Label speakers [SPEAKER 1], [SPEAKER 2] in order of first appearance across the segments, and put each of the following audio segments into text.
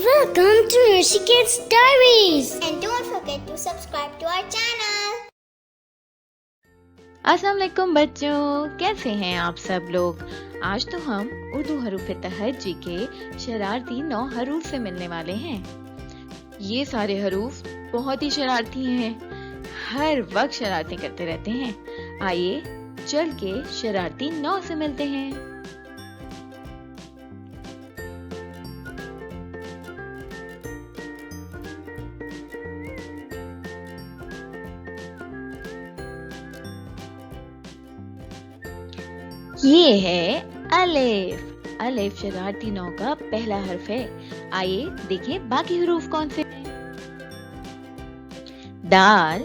[SPEAKER 1] Welcome to Nurshiket's Diaries.
[SPEAKER 2] And don't forget to subscribe to our channel.
[SPEAKER 3] अस्सलाम वालेकुम बच्चों, कैसे हैं आप सब लोग। आज तो हम उर्दू हरूफ तहज्जी के शरारती 9 हरूफ से मिलने वाले हैं। ये सारे हरूफ बहुत ही शरारती हैं, हर वक्त शरारतें करते रहते हैं। आइए चल के शरारती 9 से मिलते हैं। ये है अलिफ। अलिफ शरारती 9 का पहला हर्फ है। आइए देखें बाकी हरूफ कौन से हैं। दाल,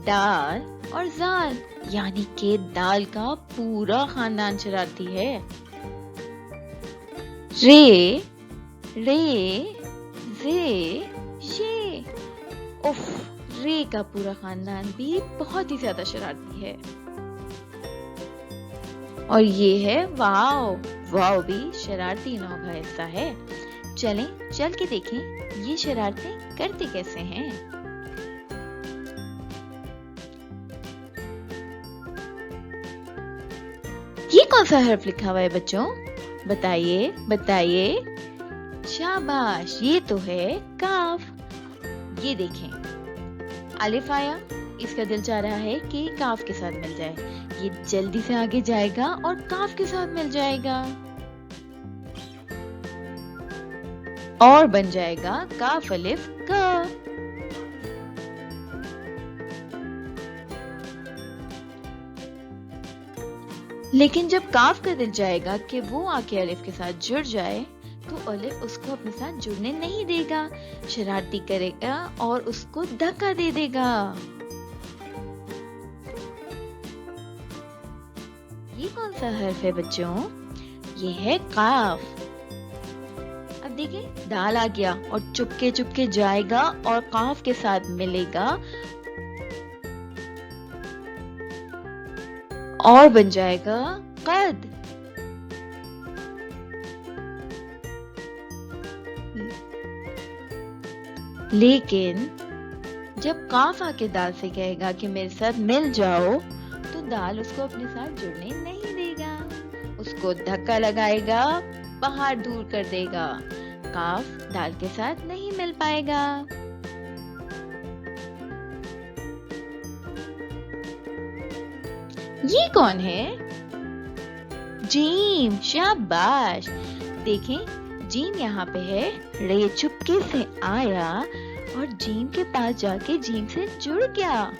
[SPEAKER 3] दाल और जाल, यानी कि दाल का पूरा खानदान शरारती है। रे, रे, जे, ये। उफ, रे का पूरा खानदान भी बहुत ही ज्यादा शरारती है। और ये है वाव। वाव भी शरारती 9 का हिस्सा है। चलें चल के देखें ये शरारतें करते कैसे हैं। ये कौन सा हर्फ लिखा हुआ है बच्चों, बताइए बताइए। शाबाश, ये तो है काफ। ये देखें अलिफ आया, इसका दिल चाह रहा है कि काफ के साथ मिल जाए। ये जल्दी से आगे जाएगा और काफ के साथ मिल जाएगा और बन जाएगा काफ अलिफ का। लेकिन जब काफ का दिल जाएगा कि वो आके अलिफ के साथ जुड़ जाए, तो अलिफ उसको अपने साथ जुड़ने नहीं देगा, शरारती करेगा और उसको धक्का दे देगा। ये कौन सा हर्फ है बच्चों, ये है काफ। अब देखिए दाल आ गया और चुपके चुपके जाएगा और काफ के साथ मिलेगा और बन जाएगा कद। लेकिन जब काफ आके दाल से कहेगा कि मेरे साथ मिल जाओ, तो दाल उसको अपने साथ जुड़ने नहीं देगा, उसको धक्का लगाएगा, पहाड़ दूर कर देगा। काफ दाल के साथ नहीं मिल पाएगा। ये कौन है, जीम। शाबाश, देखें जीम यहाँ पे है। रे चुपके से आया और जीम के पास जाके जीम से जुड़ गया।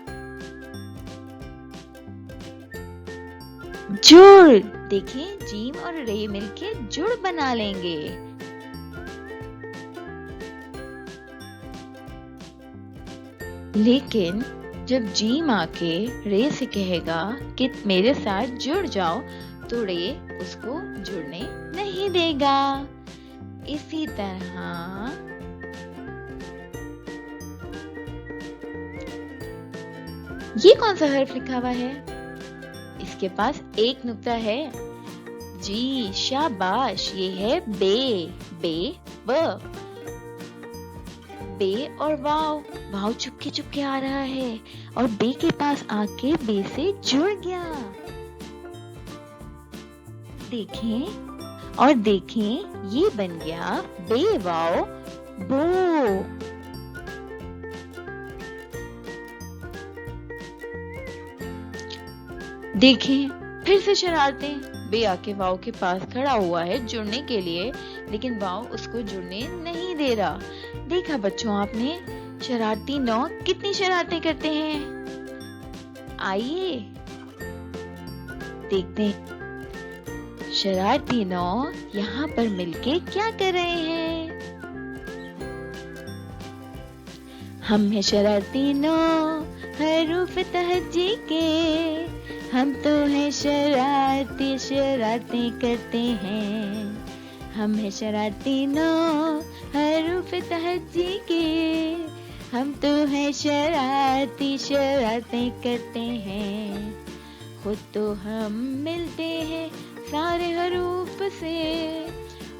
[SPEAKER 3] जुड़, देखिए जीम और रे मिलके जुड़ बना लेंगे। लेकिन जब जीम आके रे से कहेगा कि मेरे साथ जुड़ जाओ, तो रे उसको जुड़ने नहीं देगा। इसी तरह ये कौन सा हर्फ लिखा हुआ है, इसके पास एक नुक्ता है। जी शाबाश, ये है बे। बे ब, बे और वाव। वाव चुपके चुपके आ रहा है और बे के पास आके बे से जुड़ गया। देखें और देखें, ये बन गया बे वाव बो। देखें फिर से शरारतें। बे आके वाव के पास खड़ा हुआ है जुड़ने के लिए, लेकिन वाव उसको जुड़ने नहीं दे रहा। देखा बच्चों आपने, शरारती 9 कितनी शरारतें करते हैं। आइए देखते हैं शरारती 9 यहाँ पर मिलके क्या कर रहे हैं। हम हैं शरारती 9 हरूफ तहज्जी के, हम तो हैं शरारती, शरारतें करते हैं। हम हैं शरारती 9 हरूफ तहज्जी के, हम तो हैं शरारती, शरारतें करते हैं। खुद तो हम मिलते हैं सारे हरूफ से,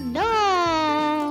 [SPEAKER 3] 9.